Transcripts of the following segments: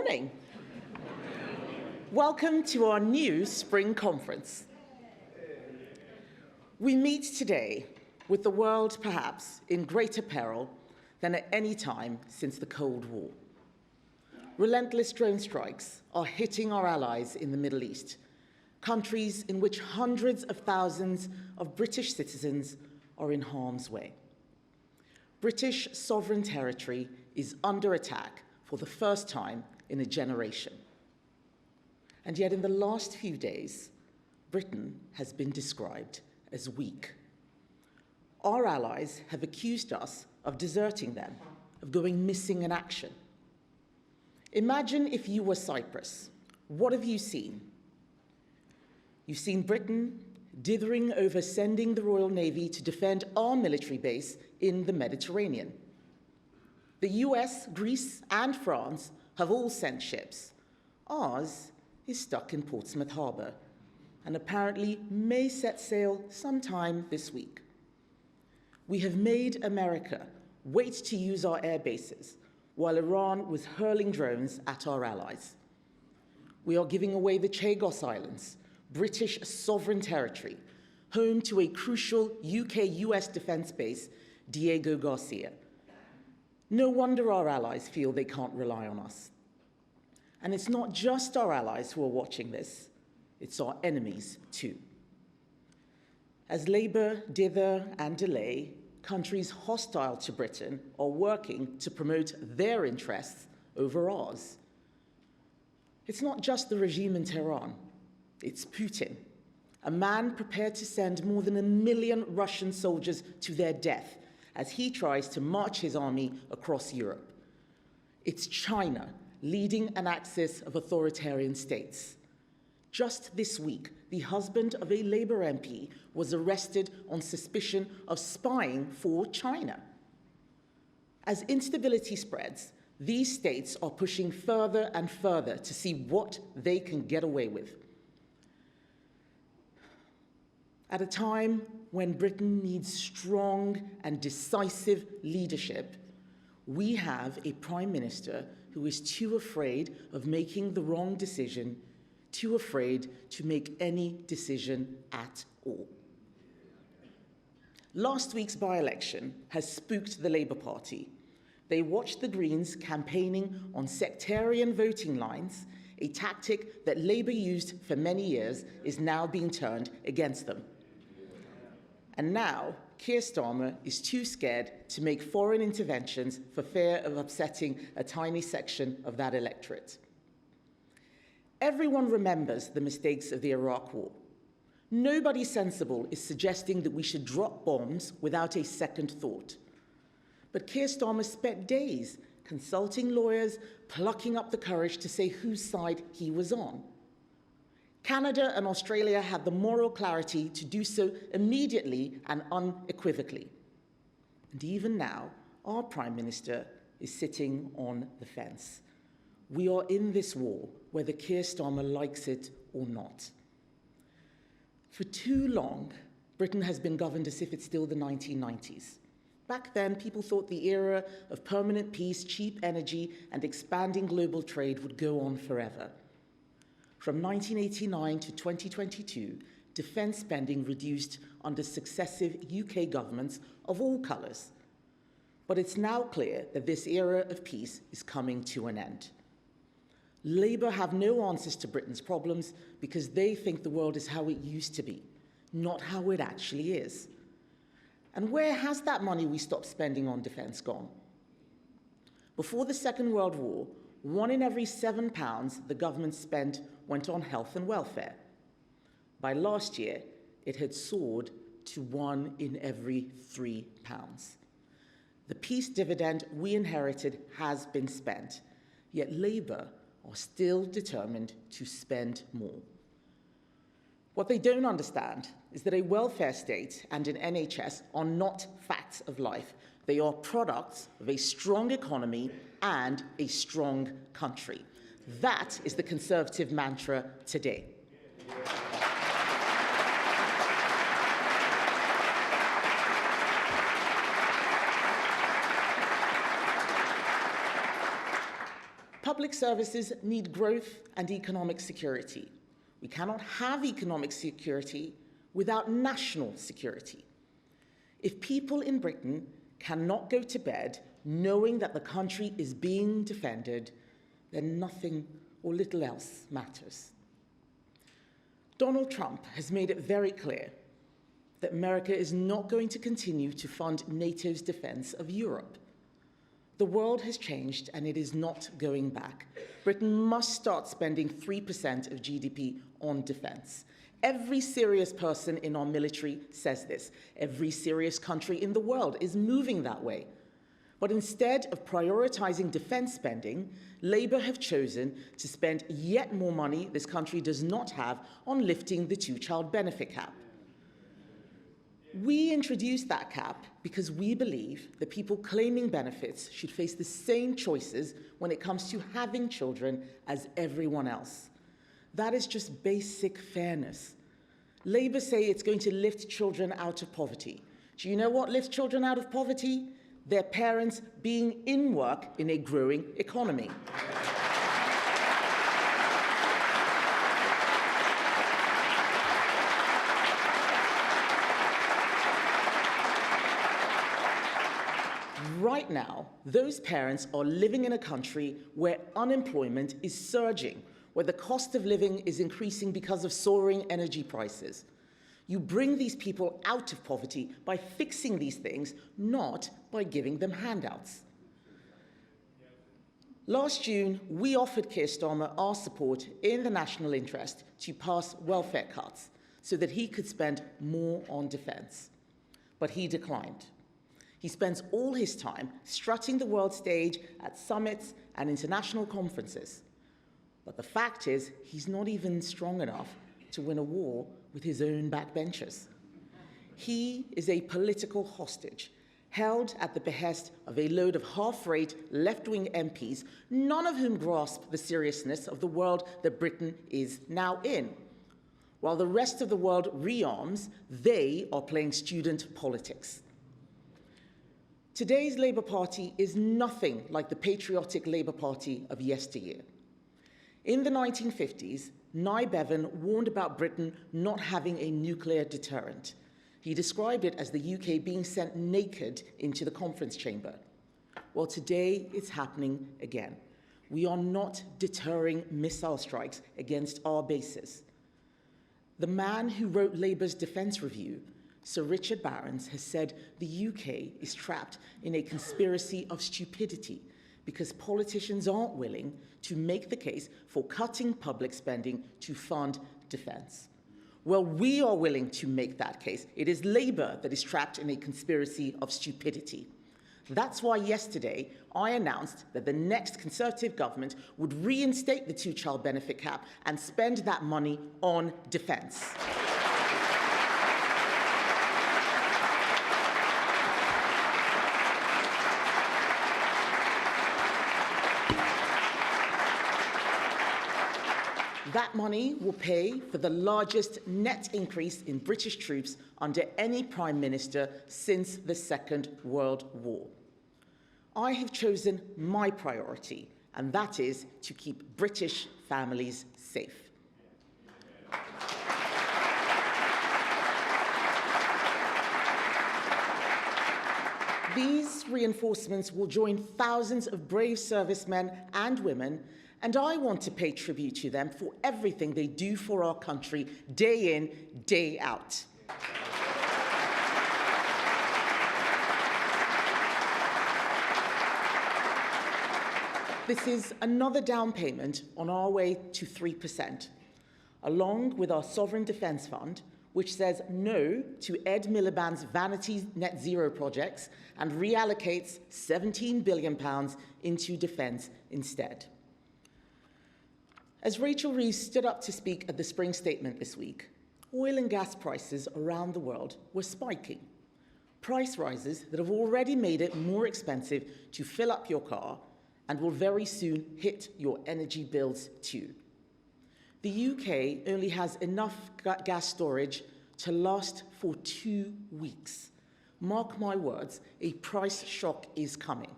morning. Welcome to our new spring conference. We meet today with the world perhaps in greater peril than at any time since the Cold War. Relentless drone strikes are hitting our allies in the Middle East, countries in which hundreds of thousands of British citizens are in harm's way. British sovereign territory is under attack for the first time in a generation. And yet in the last few days, Britain has been described as weak. Our allies have accused us of deserting them, of going missing in action. Imagine if you were Cyprus. What have you seen? You've seen Britain dithering over sending the Royal Navy to defend our military base in the Mediterranean. The US, Greece, and France have all sent ships. Ours is stuck in Portsmouth Harbour and apparently may set sail sometime this week. We have made America wait to use our air bases while Iran was hurling drones at our allies. We are giving away the Chagos Islands, British sovereign territory, home to a crucial UK-US defence base, Diego Garcia. No wonder our allies feel they can't rely on us. And it's not just our allies who are watching this, it's our enemies too. As Labour dither and delay, countries hostile to Britain are working to promote their interests over ours. It's not just the regime in Tehran, it's Putin, a man prepared to send more than 1 million Russian soldiers to their death as he tries to march his army across Europe. It's China leading an axis of authoritarian states. Just this week, the husband of a Labour MP was arrested on suspicion of spying for China. As instability spreads, these states are pushing further and further to see what they can get away with. At a time when Britain needs strong and decisive leadership, we have a Prime Minister who is too afraid of making the wrong decision, too afraid to make any decision at all. Last week's by-election has spooked the Labour Party. They watched the Greens campaigning on sectarian voting lines, a tactic that Labour used for many years is now being turned against them. And now, Keir Starmer is too scared to make foreign interventions for fear of upsetting a tiny section of that electorate. Everyone remembers the mistakes of the Iraq War. Nobody sensible is suggesting that we should drop bombs without a second thought. But Keir Starmer spent days consulting lawyers, plucking up the courage to say whose side he was on. Canada and Australia had the moral clarity to do so immediately and unequivocally. And even now, our Prime Minister is sitting on the fence. We are in this war, whether Keir Starmer likes it or not. For too long, Britain has been governed as if it's still the 1990s. Back then, people thought the era of permanent peace, cheap energy, and expanding global trade would go on forever. From 1989 to 2022, defence spending reduced under successive UK governments of all colours. But it's now clear that this era of peace is coming to an end. Labour have no answers to Britain's problems because they think the world is how it used to be, not how it actually is. And where has that money we stopped spending on defence gone? Before the Second World War, 1 in every £7 the government spent went on health and welfare. By last year, it had soared to 1 in every £3. The peace dividend we inherited has been spent, yet Labour are still determined to spend more. What they don't understand is that a welfare state and an NHS are not facts of life. They are products of a strong economy and a strong country. That is the Conservative mantra today. Public services need growth and economic security. We cannot have economic security without national security. If people in Britain cannot go to bed knowing that the country is being defended, then nothing or little else matters. Donald Trump has made it very clear that America is not going to continue to fund NATO's defense of Europe. The world has changed and it is not going back. Britain must start spending 3% of GDP on defense. Every serious person in our military says this. Every serious country in the world is moving that way. But instead of prioritizing defense spending, Labour have chosen to spend yet more money this country does not have on lifting the two-child benefit cap. We introduced that cap because we believe that people claiming benefits should face the same choices when it comes to having children as everyone else. That is just basic fairness. Labour say it's going to lift children out of poverty. Do you know what lifts children out of poverty? Their parents being in work in a growing economy. Right now, those parents are living in a country where unemployment is surging, where the cost of living is increasing because of soaring energy prices. You bring these people out of poverty by fixing these things, not by giving them handouts. Last June, we offered Keir Starmer our support in the national interest to pass welfare cuts so that he could spend more on defence. But he declined. He spends all his time strutting the world stage at summits and international conferences. But the fact is, he's not even strong enough to win a war with his own backbenchers. He is a political hostage, held at the behest of a load of half-rate left-wing MPs, none of whom grasp the seriousness of the world that Britain is now in. While the rest of the world rearms, they are playing student politics. Today's Labour Party is nothing like the patriotic Labour Party of yesteryear. In the 1950s, Nye Bevan warned about Britain not having a nuclear deterrent. He described it as the UK being sent naked into the conference chamber. Well, today it's happening again. We are not deterring missile strikes against our bases. The man who wrote Labour's defence review, Sir Richard Barrons, has said the UK is trapped in a conspiracy of stupidity because politicians aren't willing to make the case for cutting public spending to fund defence. Well, we are willing to make that case. It is Labour that is trapped in a conspiracy of stupidity. That's why yesterday I announced that the next Conservative government would reinstate the two-child benefit cap and spend that money on defence. That money will pay for the largest net increase in British troops under any Prime Minister since the Second World War. I have chosen my priority, and that is to keep British families safe. These reinforcements will join thousands of brave servicemen and women, and I want to pay tribute to them for everything they do for our country, day in, day out. This is another down payment on our way to 3%, along with our Sovereign Defence Fund, which says no to Ed Miliband's vanity net zero projects and reallocates £17 billion into defence instead. As Rachel Reeves stood up to speak at the Spring Statement this week, oil and gas prices around the world were spiking. Price rises that have already made it more expensive to fill up your car and will very soon hit your energy bills too. The UK only has enough gas storage to last for 2 weeks. Mark my words, a price shock is coming.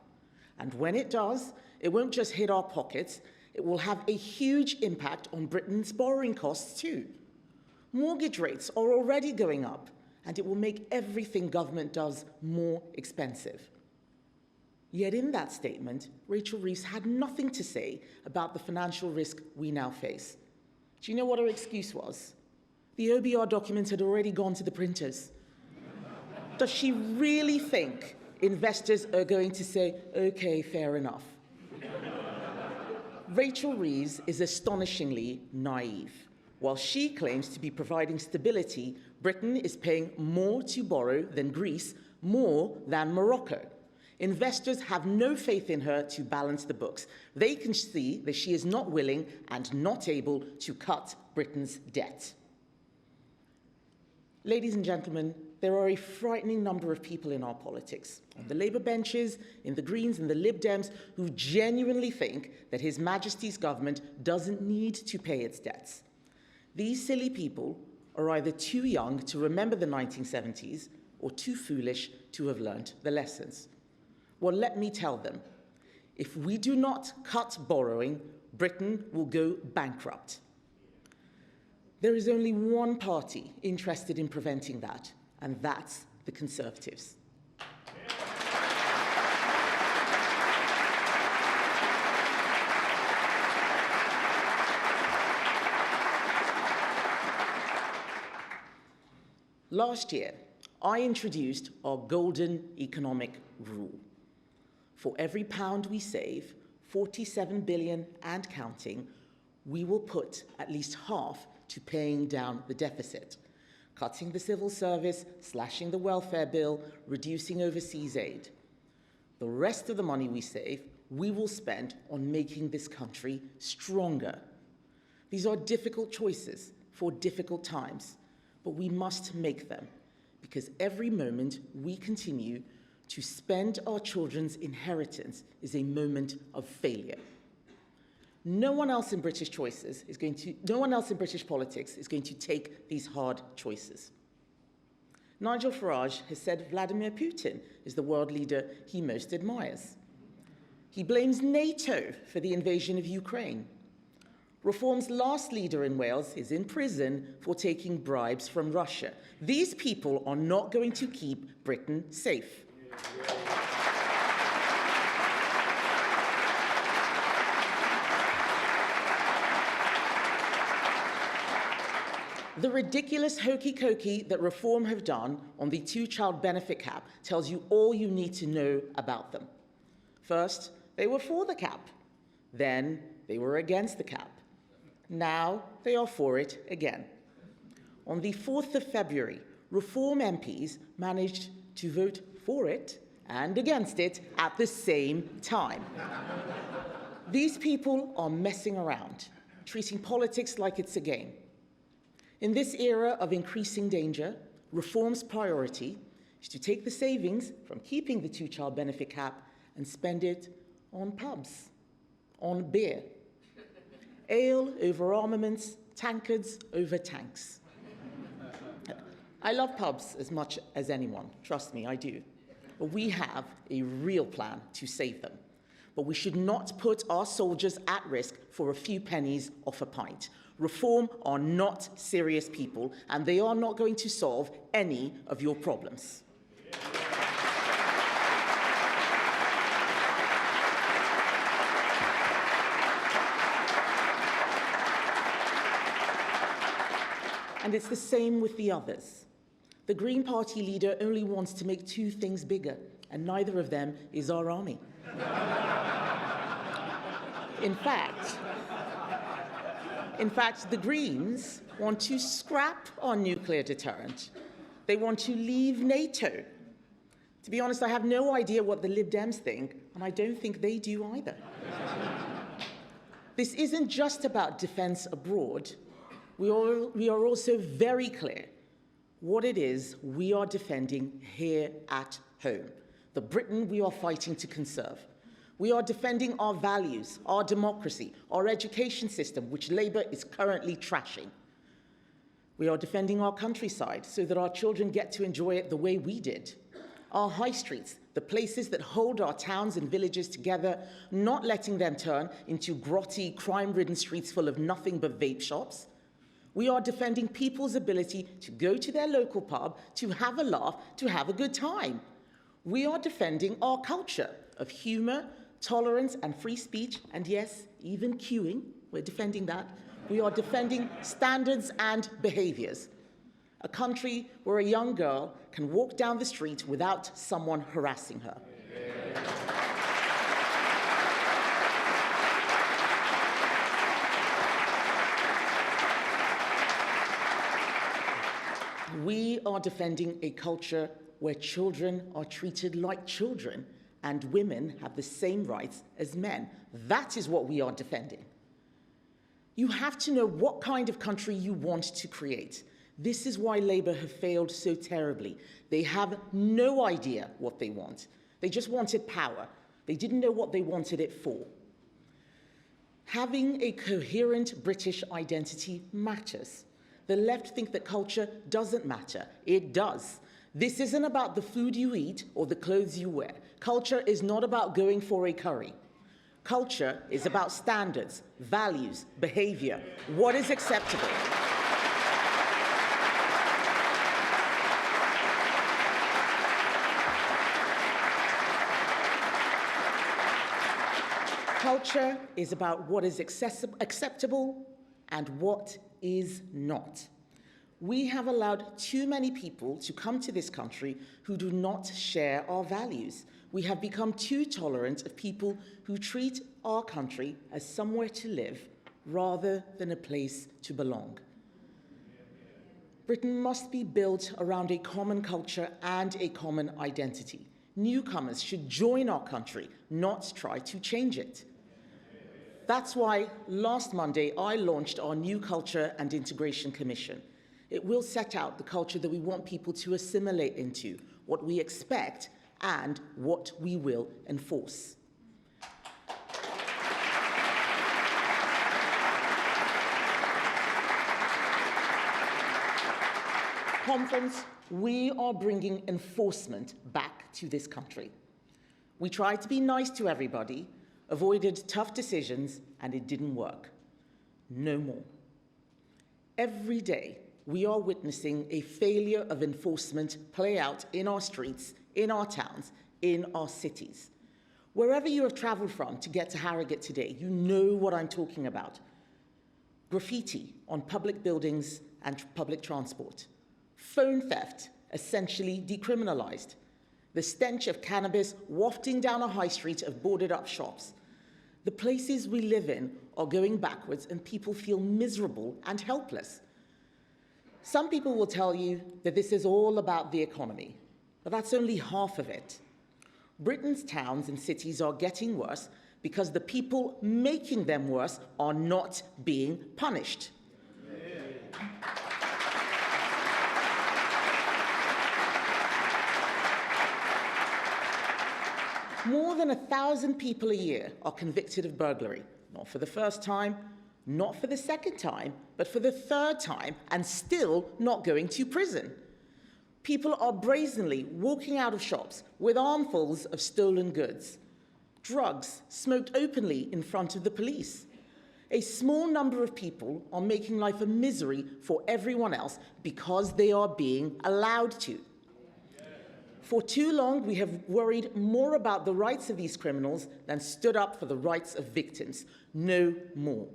And when it does, It won't just hit our pockets, it will have a huge impact on Britain's borrowing costs too. Mortgage rates are already going up, and it will make everything government does more expensive. Yet in that statement, Rachel Reeves had nothing to say about the financial risk we now face. Do you know what her excuse was? The OBR document had already gone to the printers. Does she really think investors are going to say, okay, fair enough? Rachel Reeves is astonishingly naive. While she claims to be providing stability, Britain is paying more to borrow than Greece, more than Morocco. Investors have no faith in her to balance the books. They can see that she is not willing and not able to cut Britain's debt. Ladies and gentlemen, there are a frightening number of people in our politics, on the Labour benches, in the Greens and the Lib Dems, who genuinely think that His Majesty's government doesn't need to pay its debts. These silly people are either too young to remember the 1970s or too foolish to have learned the lessons. Well, let me tell them, if we do not cut borrowing, Britain will go bankrupt. There is only one party interested in preventing that, and that's the Conservatives. Last year, I introduced our golden economic rule. For every pound we save, 47 billion and counting, we will put at least half to paying down the deficit, cutting the civil service, slashing the welfare bill, reducing overseas aid. The rest of the money we save, we will spend on making this country stronger. These are difficult choices for difficult times, but we must make them, because every moment we continue to spend our children's inheritance is a moment of failure. No one else in British politics is going to take these hard choices. Nigel Farage has said Vladimir Putin is the world leader he most admires. He blames NATO for the invasion of Ukraine. Reform's last leader in Wales is in prison for taking bribes from Russia. These people are not going to keep Britain safe. The ridiculous hokey-cokey that Reform have done on the two-child benefit cap tells you all you need to know about them. First, they were for the cap. Then, they were against the cap. Now, they are for it again. On the 4th of February, Reform MPs managed to vote for it and against it at the same time. These people are messing around, treating politics like it's a game. In this era of increasing danger, Reform's priority is to take the savings from keeping the two-child benefit cap and spend it on pubs, on beer. Ale over armaments, tankards over tanks. I love pubs as much as anyone, trust me, I do. But we have a real plan to save them. But we should not put our soldiers at risk for a few pennies off a pint. Reform are not serious people, and they are not going to solve any of your problems. And it's the same with the others. The Green Party leader only wants to make two things bigger, and neither of them is our army. In fact, the Greens want to scrap our nuclear deterrent. They want to leave NATO. To be honest, I have no idea what the Lib Dems think, and I don't think they do either. This isn't just about defense abroad. We are also very clear what it is we are defending here at home, the Britain we are fighting to conserve. We are defending our values, our democracy, our education system, which Labour is currently trashing. We are defending our countryside so that our children get to enjoy it the way we did. Our high streets, the places that hold our towns and villages together, not letting them turn into grotty, crime-ridden streets full of nothing but vape shops. We are defending people's ability to go to their local pub, to have a laugh, to have a good time. We are defending our culture of humour, tolerance and free speech, and yes, even queuing. We're defending that. We are defending standards and behaviours. A country where a young girl can walk down the street without someone harassing her. We are defending a culture where children are treated like children and women have the same rights as men. That is what we are defending. You have to know what kind of country you want to create. This is why Labour have failed so terribly. They have no idea what they want. They just wanted power. They didn't know what they wanted it for. Having a coherent British identity matters. The left think that culture doesn't matter. It does. This isn't about the food you eat or the clothes you wear. Culture is not about going for a curry. Culture is about standards, values, behaviour, what is acceptable. Culture is about what is acceptable and what is not. We have allowed too many people to come to this country who do not share our values. We have become too tolerant of people who treat our country as somewhere to live rather than a place to belong. Britain must be built around a common culture and a common identity. Newcomers should join our country, not try to change it. That's why last Monday I launched our New Culture and Integration Commission. It will set out the culture that we want people to assimilate into, what we expect, and what we will enforce. Conference, we are bringing enforcement back to this country. We tried to be nice to everybody, avoided tough decisions, and it didn't work. No more. Every day, we are witnessing a failure of enforcement play out in our streets, in our towns, in our cities. Wherever you have travelled from to get to Harrogate today, you know what I'm talking about. Graffiti on public buildings and public transport. Phone theft, essentially decriminalised. The stench of cannabis wafting down a high street of boarded-up shops. The places we live in are going backwards and people feel miserable and helpless. Some people will tell you that this is all about the economy, but that's only half of it. Britain's towns and cities are getting worse because the people making them worse are not being punished. More than 1,000 people a year are convicted of burglary, not for the first time, not for the second time, but for the third time, and still not going to prison. People are brazenly walking out of shops with armfuls of stolen goods. Drugs smoked openly in front of the police. A small number of people are making life a misery for everyone else because they are being allowed to. For too long, we have worried more about the rights of these criminals than stood up for the rights of victims. No more.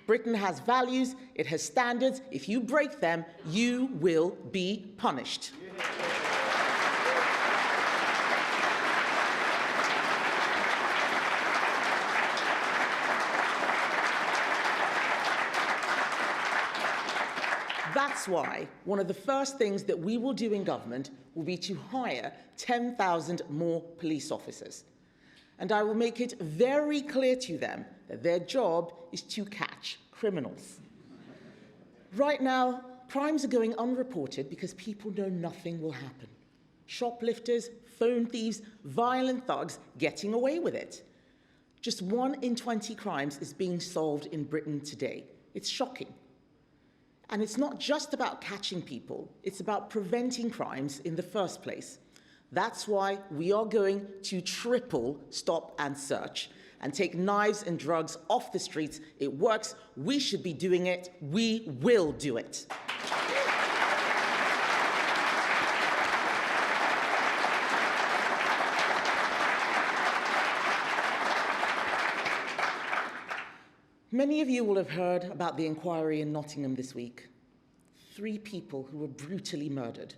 Britain has values, it has standards. If you break them, you will be punished. That's why one of the first things that we will do in government will be to hire 10,000 more police officers. And I will make it very clear to them that their job is to catch criminals. Right now, crimes are going unreported because people know nothing will happen. Shoplifters, phone thieves, violent thugs getting away with it. Just 1 in 20 crimes is being solved in Britain today. It's shocking. And it's not just about catching people, it's about preventing crimes in the first place. That's why we are going to triple stop and search and take knives and drugs off the streets. It works. We should be doing it. We will do it. Many of you will have heard about the inquiry in Nottingham this week. 3 people who were brutally murdered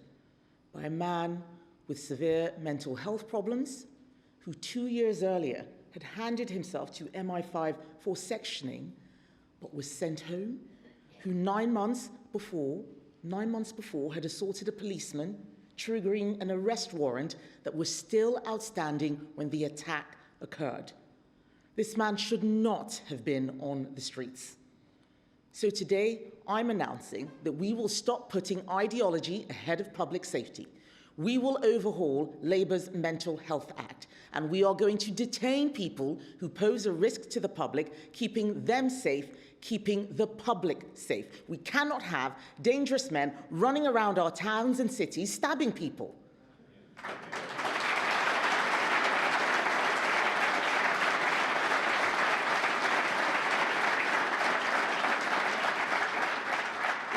by a man with severe mental health problems who 2 years earlier had handed himself to MI5 for sectioning, but was sent home, who 9 months before had assaulted a policeman, triggering an arrest warrant that was still outstanding when the attack occurred. This man should not have been on the streets. So today, I'm announcing that we will stop putting ideology ahead of public safety. We will overhaul Labour's Mental Health Act, and we are going to detain people who pose a risk to the public, keeping them safe, keeping the public safe. We cannot have dangerous men running around our towns and cities stabbing people.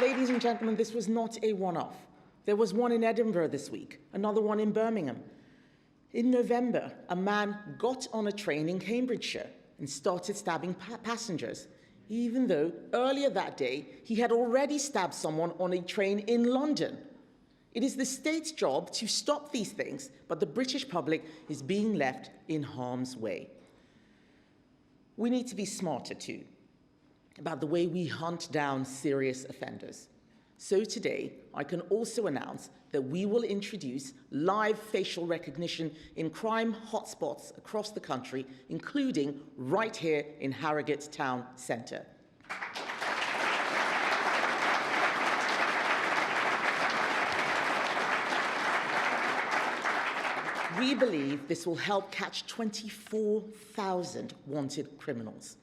Ladies and gentlemen, this was not a one-off. There was one in Edinburgh this week, another one in Birmingham. In November, a man got on a train in Cambridgeshire and started stabbing passengers, even though earlier that day he had already stabbed someone on a train in London. It is the state's job to stop these things, but the British public is being left in harm's way. We need to be smarter too about the way we hunt down serious offenders. So today, I can also announce that we will introduce live facial recognition in crime hotspots across the country, including right here in Harrogate Town Centre. We believe this will help catch 24,000 wanted criminals.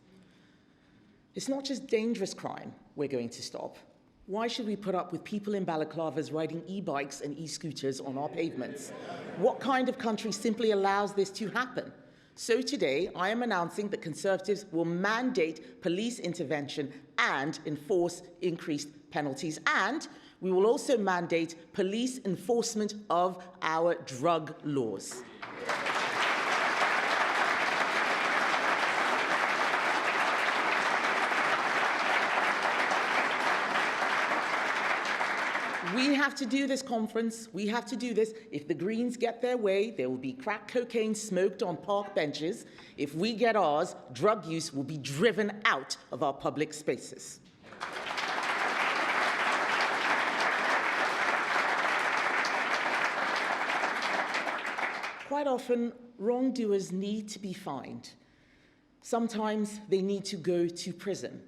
It's not just dangerous crime we're going to stop. Why should we put up with people in balaclavas riding e-bikes and e-scooters on our pavements? What kind of country simply allows this to happen? So today, I am announcing that Conservatives will mandate police intervention and enforce increased penalties. And we will also mandate police enforcement of our drug laws. We have to do this, conference. We have to do this. If the Greens get their way, there will be crack cocaine smoked on park benches. If we get ours, drug use will be driven out of our public spaces. Quite often, wrongdoers need to be fined. Sometimes they need to go to prison.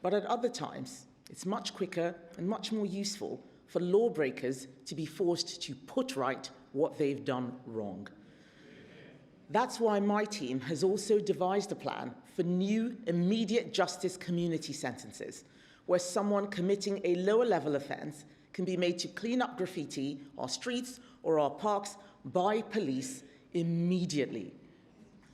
But at other times, it's much quicker and much more useful for lawbreakers to be forced to put right what they've done wrong. That's why my team has also devised a plan for new immediate justice community sentences, where someone committing a lower level offence can be made to clean up graffiti, our streets or our parks by police immediately.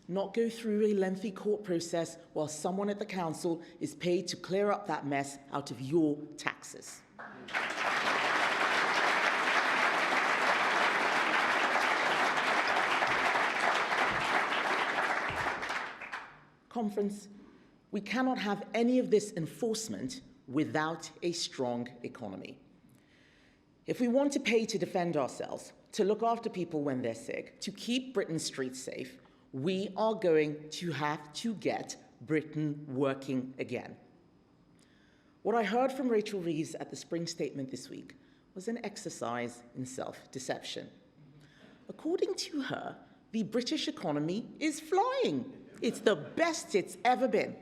Not go through a lengthy court process while someone at the council is paid to clear up that mess out of your taxes. Conference, we cannot have any of this enforcement without a strong economy. If we want to pay to defend ourselves, to look after people when they're sick, to keep Britain's streets safe, we are going to have to get Britain working again. What I heard from Rachel Reeves at the Spring Statement this week was an exercise in self-deception. According to her, the British economy is flying. It's the best it's ever been.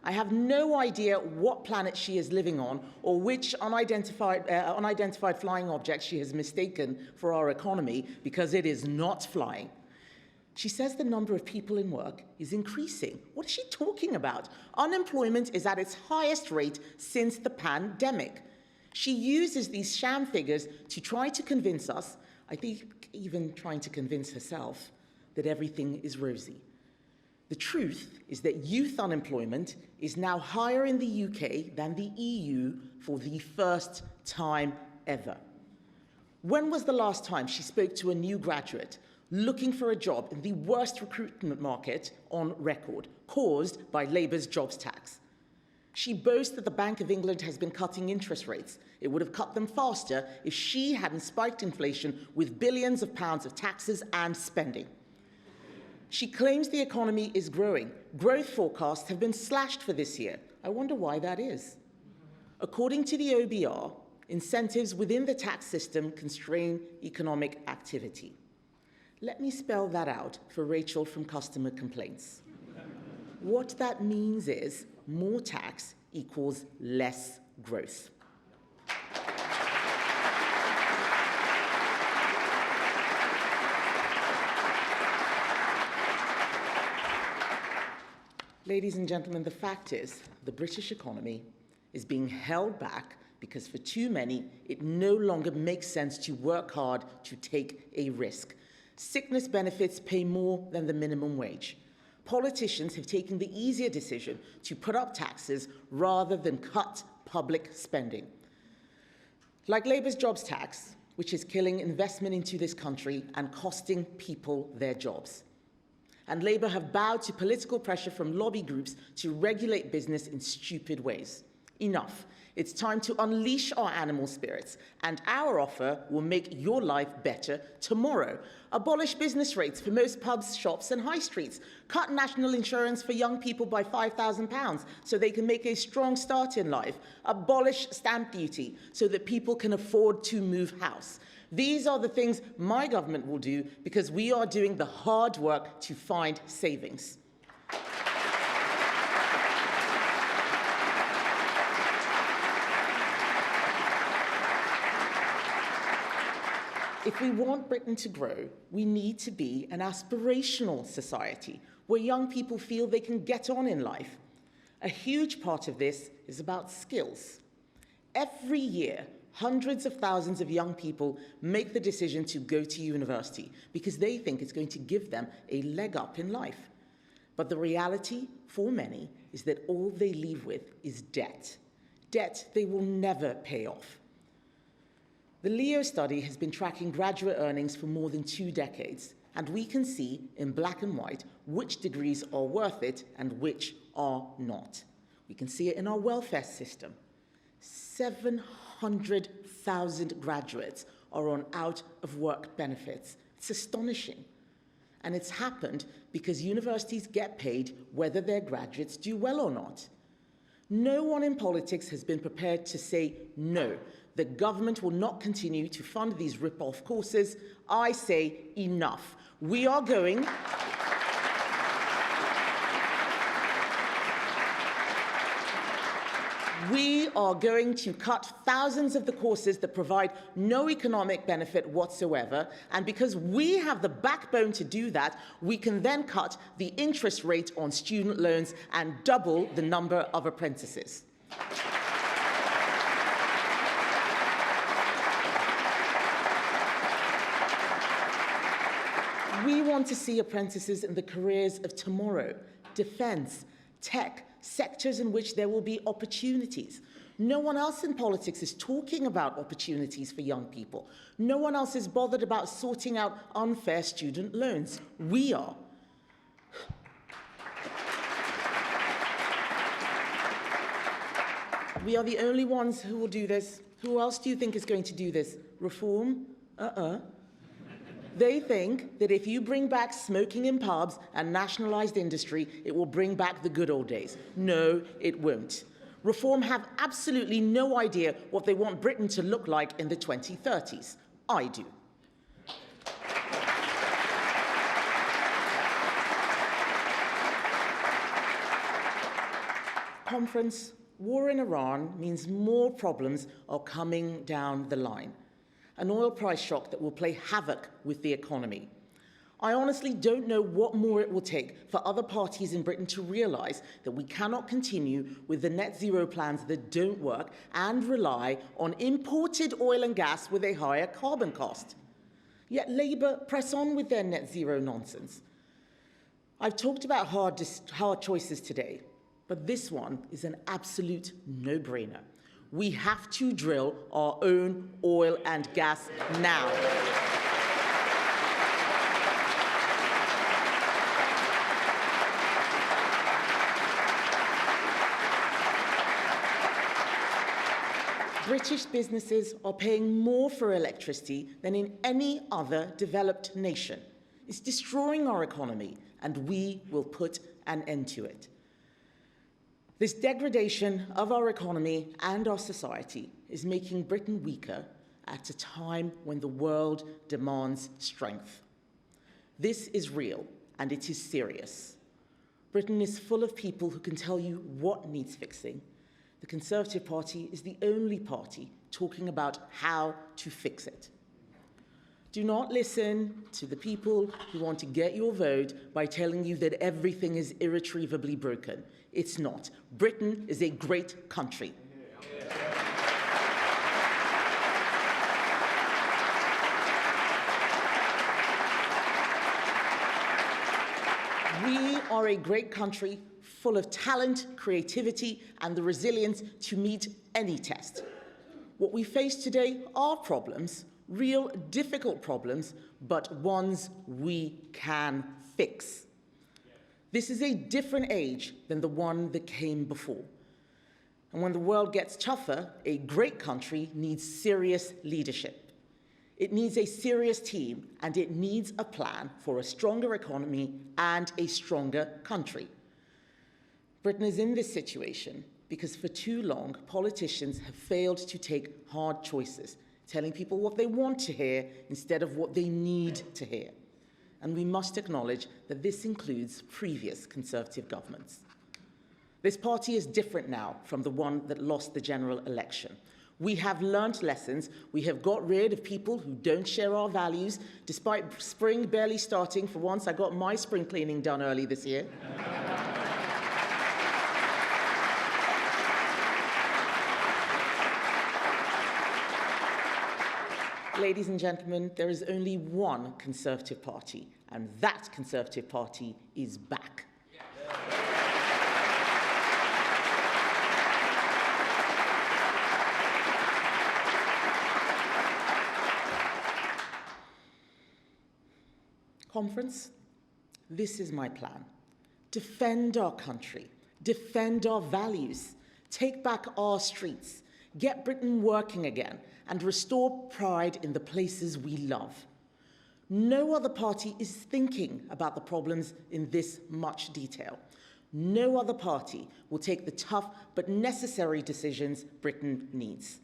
I have no idea what planet she is living on or which unidentified flying object she has mistaken for our economy, because it is not flying. She says the number of people in work is increasing. What is she talking about? Unemployment is at its highest rate since the pandemic. She uses these sham figures to try to convince us I think even trying to convince herself that everything is rosy. The truth is that youth unemployment is now higher in the UK than the EU for the first time ever. When was the last time she spoke to a new graduate looking for a job in the worst recruitment market on record, caused by Labour's jobs tax? She boasts that the Bank of England has been cutting interest rates. It would have cut them faster if she hadn't spiked inflation with billions of pounds of taxes and spending. She claims the economy is growing. Growth forecasts have been slashed for this year. I wonder why that is. According to the OBR, incentives within the tax system constrain economic activity. Let me spell that out for Rachel from Customer Complaints. What that means is more tax equals less growth. Ladies and gentlemen, the fact is the British economy is being held back because for too many, it no longer makes sense to work hard to take a risk. Sickness benefits pay more than the minimum wage. Politicians have taken the easier decision to put up taxes rather than cut public spending. Like Labour's jobs tax, which is killing investment into this country and costing people their jobs. And Labour have bowed to political pressure from lobby groups to regulate business in stupid ways. Enough. It's time to unleash our animal spirits, and our offer will make your life better tomorrow. Abolish business rates for most pubs, shops, and high streets. Cut national insurance for young people by £5,000 so they can make a strong start in life. Abolish stamp duty so that people can afford to move house. These are the things my government will do because we are doing the hard work to find savings. If we want Britain to grow, we need to be an aspirational society where young people feel they can get on in life. A huge part of this is about skills. Every year, hundreds of thousands of young people make the decision to go to university because they think it's going to give them a leg up in life. But the reality for many is that all they leave with is debt. Debt they will never pay off. The Leo study has been tracking graduate earnings for more than 2 decades, and we can see in black and white which degrees are worth it and which are not. We can see it in our welfare system. 700,000 graduates are on out-of-work benefits. It's astonishing. And it's happened because universities get paid whether their graduates do well or not. No one in politics has been prepared to say no. The government will not continue to fund these rip-off courses. I say enough. We are going to cut thousands of the courses that provide no economic benefit whatsoever, and because we have the backbone to do that, we can then cut the interest rate on student loans and double the number of apprentices. We want to see apprentices in the careers of tomorrow, defence, tech, sectors in which there will be opportunities. No one else in politics is talking about opportunities for young people. No one else is bothered about sorting out unfair student loans. We are. We are the only ones who will do this. Who else do you think is going to do this? Reform? They think that if you bring back smoking in pubs and nationalised industry, it will bring back the good old days. No, it won't. Reform have absolutely no idea what they want Britain to look like in the 2030s. I do. Conference, war in Iran means more problems are coming down the line. An oil price shock that will play havoc with the economy. I honestly don't know what more it will take for other parties in Britain to realise that we cannot continue with the net zero plans that don't work and rely on imported oil and gas with a higher carbon cost. Yet Labour press on with their net zero nonsense. I've talked about hard choices today, but this one is an absolute no-brainer. We have to drill our own oil and gas now. British businesses are paying more for electricity than in any other developed nation. It's destroying our economy, and we will put an end to it. This degradation of our economy and our society is making Britain weaker at a time when the world demands strength. This is real, and it is serious. Britain is full of people who can tell you what needs fixing. The Conservative Party is the only party talking about how to fix it. Do not listen to the people who want to get your vote by telling you that everything is irretrievably broken. It's not. Britain is a great country. We are a great country full of talent, creativity, and the resilience to meet any test. What we face today are problems, real difficult problems, but ones we can fix. This is a different age than the one that came before. And when the world gets tougher, a great country needs serious leadership. It needs a serious team, and it needs a plan for a stronger economy and a stronger country. Britain is in this situation because for too long, politicians have failed to take hard choices, telling people what they want to hear instead of what they need to hear. And we must acknowledge that this includes previous Conservative governments. This party is different now from the one that lost the general election. We have learnt lessons. We have got rid of people who don't share our values. Despite spring barely starting, for once I got my spring cleaning done early this year. Ladies and gentlemen, there is only one Conservative Party, and that Conservative Party is back. Conference, this is my plan. Defend our country, defend our values, take back our streets, get Britain working again, and restore pride in the places we love. No other party is thinking about the problems in this much detail. No other party will take the tough but necessary decisions Britain needs.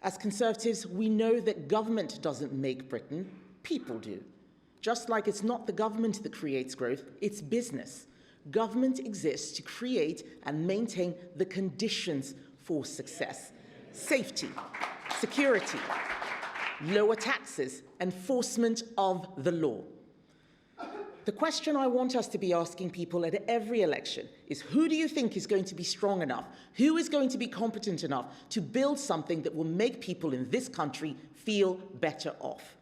As Conservatives, we know that government doesn't make Britain, people do. Just like it's not the government that creates growth, it's business. Government exists to create and maintain the conditions for success. Safety, security, lower taxes, enforcement of the law. The question I want us to be asking people at every election is, who do you think is going to be strong enough? Who is going to be competent enough to build something that will make people in this country feel better off?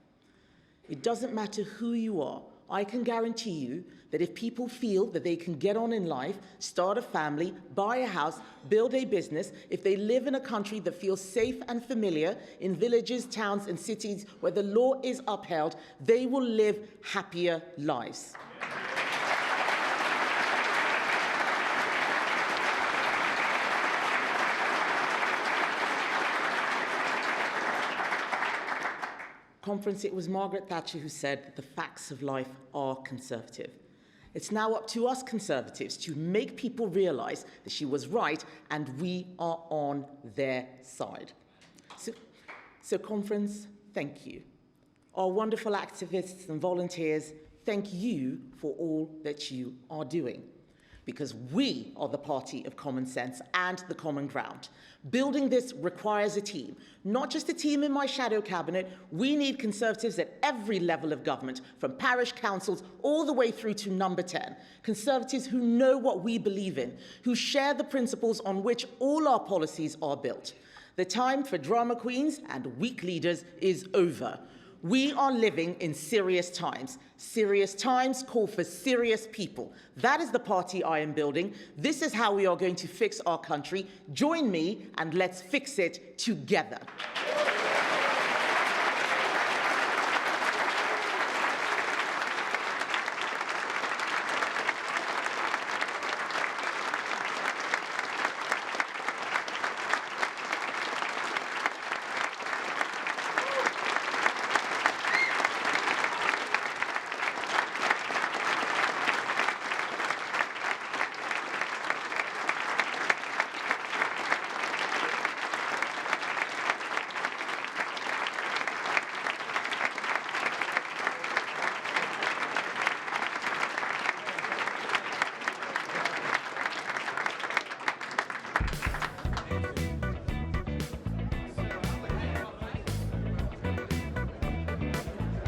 It doesn't matter who you are. I can guarantee you that if people feel that they can get on in life, start a family, buy a house, build a business, if they live in a country that feels safe and familiar, in villages, towns, and cities where the law is upheld, they will live happier lives. Conference, it was Margaret Thatcher who said that the facts of life are conservative. It's now up to us Conservatives to make people realise that she was right and we are on their side. So Conference, thank you. Our wonderful activists and volunteers, thank you for all that you are doing. Because we are the party of common sense and the common ground. Building this requires a team, not just a team in my shadow cabinet. We need Conservatives at every level of government, from parish councils all the way through to number 10. Conservatives who know what we believe in, who share the principles on which all our policies are built. The time for drama queens and weak leaders is over. We are living in serious times. Serious times call for serious people. That is the party I am building. This is how we are going to fix our country. Join me and let's fix it together.